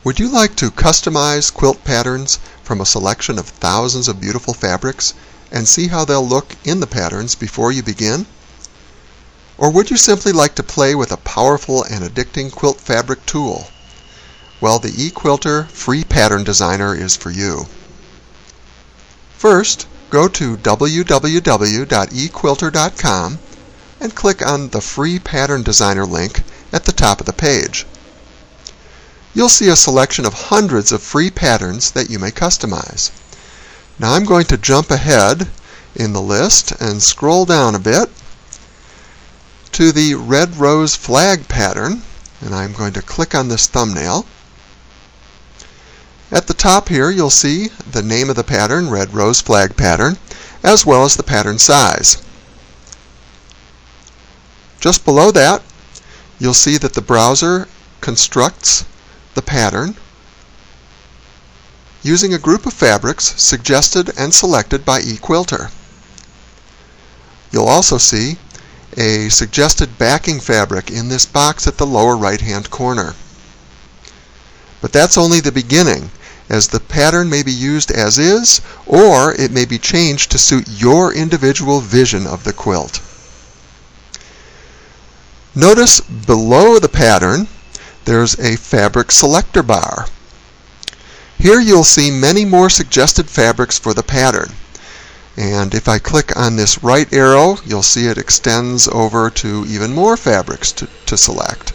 Would you like to customize quilt patterns from a selection of thousands of beautiful fabrics and see how they'll look in the patterns before you begin? Or would you simply like to play with a powerful and addicting quilt fabric tool? Well, the Equilter free pattern designer is for you. First, go to www.Equilter.com and click on the free pattern designer link at the top of the page. You'll see a selection of hundreds of free patterns that you may customize. Now I'm going to jump ahead in the list and scroll down a bit to the red rose flag pattern, and I'm going to click on this thumbnail. At the top here you'll see the name of the pattern, red rose flag pattern, as well as the pattern size. Just below that you'll see that the browser constructs the pattern using a group of fabrics suggested and selected by Equilter. You'll also see a suggested backing fabric in this box at the lower right hand corner. But that's only the beginning, as the pattern may be used as is, or it may be changed to suit your individual vision of the quilt. Notice below the pattern there's a fabric selector bar. Here you'll see many more suggested fabrics for the pattern. And if I click on this right arrow, you'll see it extends over to even more fabrics to select.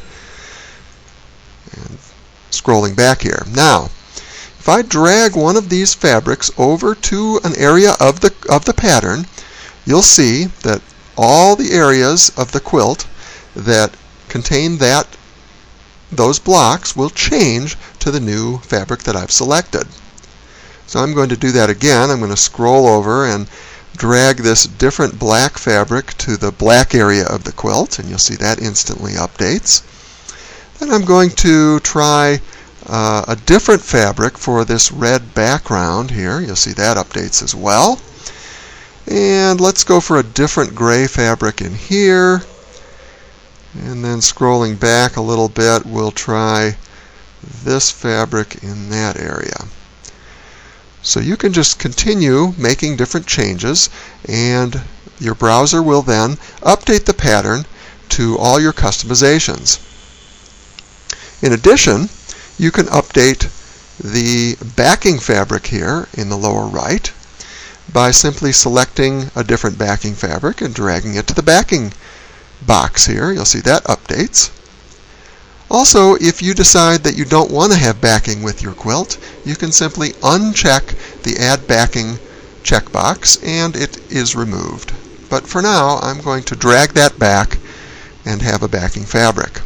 And scrolling back here. Now, if I drag one of these fabrics over to an area of the pattern, you'll see that all the areas of the quilt that contain those blocks will change to the new fabric that I've selected. So I'm going to do that again. I'm going to scroll over and drag this different black fabric to the black area of the quilt, and you'll see that instantly updates. Then I'm going to try a different fabric for this red background here. You'll see that updates as well. And let's go for a different gray fabric in here. And then scrolling back a little bit, we'll try this fabric in that area. So you can just continue making different changes, and your browser will then update the pattern to all your customizations. In addition, you can update the backing fabric here in the lower right by simply selecting a different backing fabric and dragging it to the backing box here. You'll see that updates. Also, if you decide that you don't want to have backing with your quilt, you can simply uncheck the Add Backing checkbox and it is removed. But for now, I'm going to drag that back and have a backing fabric.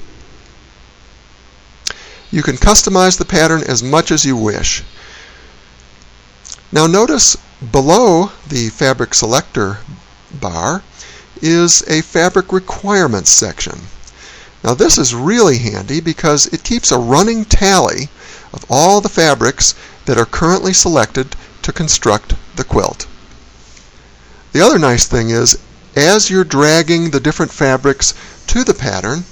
You can customize the pattern as much as you wish. Now notice below the fabric selector bar is a fabric requirements section. Now this is really handy because it keeps a running tally of all the fabrics that are currently selected to construct the quilt. The other nice thing is, as you're dragging the different fabrics to the pattern,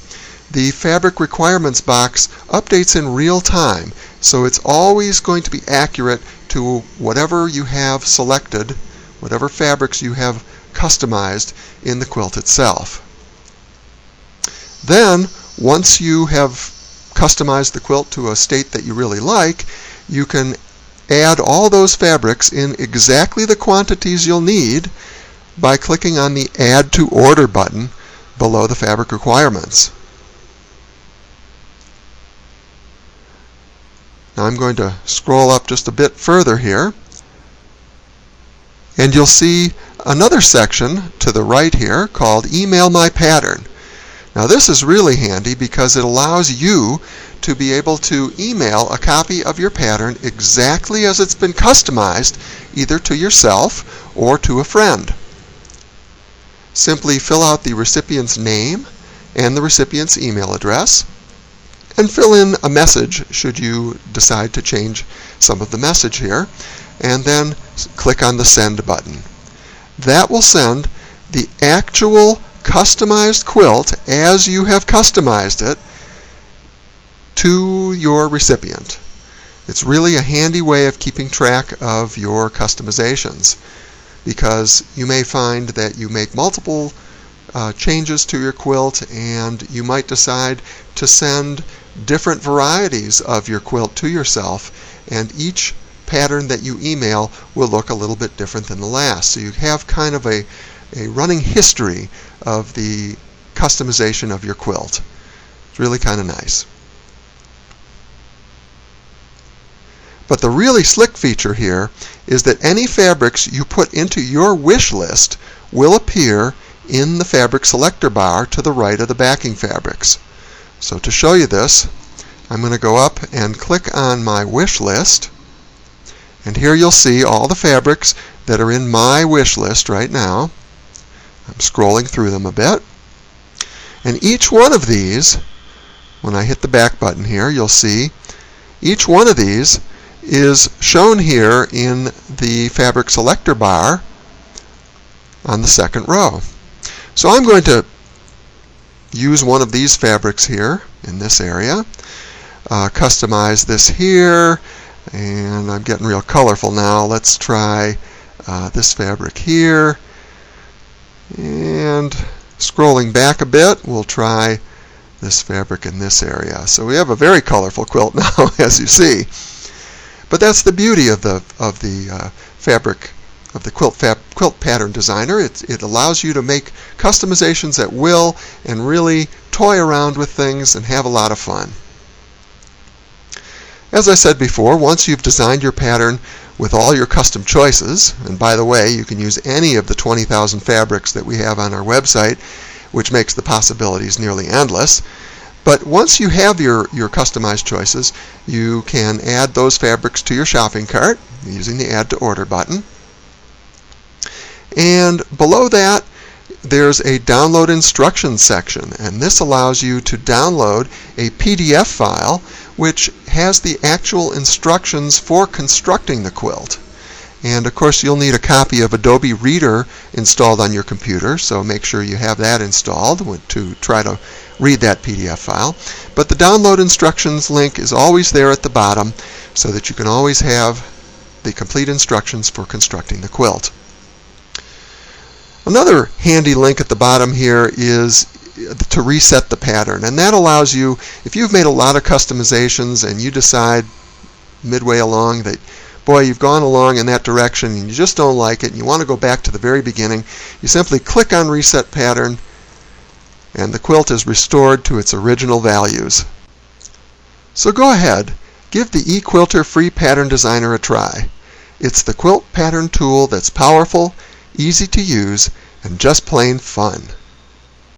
the fabric requirements box updates in real time, so it's always going to be accurate to whatever you have selected, whatever fabrics you have customized in the quilt itself. Then, once you have customized the quilt to a state that you really like, you can add all those fabrics in exactly the quantities you'll need by clicking on the Add to Order button below the fabric requirements. Now I'm going to scroll up just a bit further here, and you'll see another section to the right here called Email My Pattern. Now this is really handy because it allows you to be able to email a copy of your pattern exactly as it's been customized, either to yourself or to a friend. Simply fill out the recipient's name and the recipient's email address, and fill in a message should you decide to change some of the message here, and then click on the Send button. That will send the actual customized quilt as you have customized it to your recipient. It's really a handy way of keeping track of your customizations, because you may find that you make multiple changes to your quilt, and you might decide to send different varieties of your quilt to yourself, and each pattern that you email will look a little bit different than the last. So you have kind of a running history of the customization of your quilt. It's really kind of nice. But the really slick feature here is that any fabrics you put into your wish list will appear in the fabric selector bar to the right of the backing fabrics. So to show you this, I'm going to go up and click on my wish list, and here you'll see all the fabrics that are in my wish list right now. I'm scrolling through them a bit, and each one of these, when I hit the back button here, you'll see each one of these is shown here in the fabric selector bar on the second row. So I'm going to use one of these fabrics here in this area, customize this here, and I'm getting real colorful now. Let's try this fabric here, and scrolling back a bit, we'll try this fabric in this area. So we have a very colorful quilt now, as you see. But that's the beauty of the fabric of the quilt pattern designer. It allows you to make customizations at will and really toy around with things and have a lot of fun. As I said before, once you've designed your pattern with all your custom choices, and by the way, you can use any of the 20,000 fabrics that we have on our website, which makes the possibilities nearly endless. But once you have your customized choices, you can add those fabrics to your shopping cart using the Add to Order button. And below that, there's a Download Instructions section, and this allows you to download a PDF file which has the actual instructions for constructing the quilt. And of course, you'll need a copy of Adobe Reader installed on your computer, so make sure you have that installed to try to read that PDF file. But the download instructions link is always there at the bottom, so that you can always have the complete instructions for constructing the quilt. Another handy link at the bottom here is to reset the pattern, and that allows you, if you've made a lot of customizations and you decide midway along that, boy, you've gone along in that direction and you just don't like it and you want to go back to the very beginning, you simply click on Reset Pattern and the quilt is restored to its original values. So go ahead, give the eQuilter free pattern designer a try. It's the quilt pattern tool that's powerful, easy to use, and just plain fun.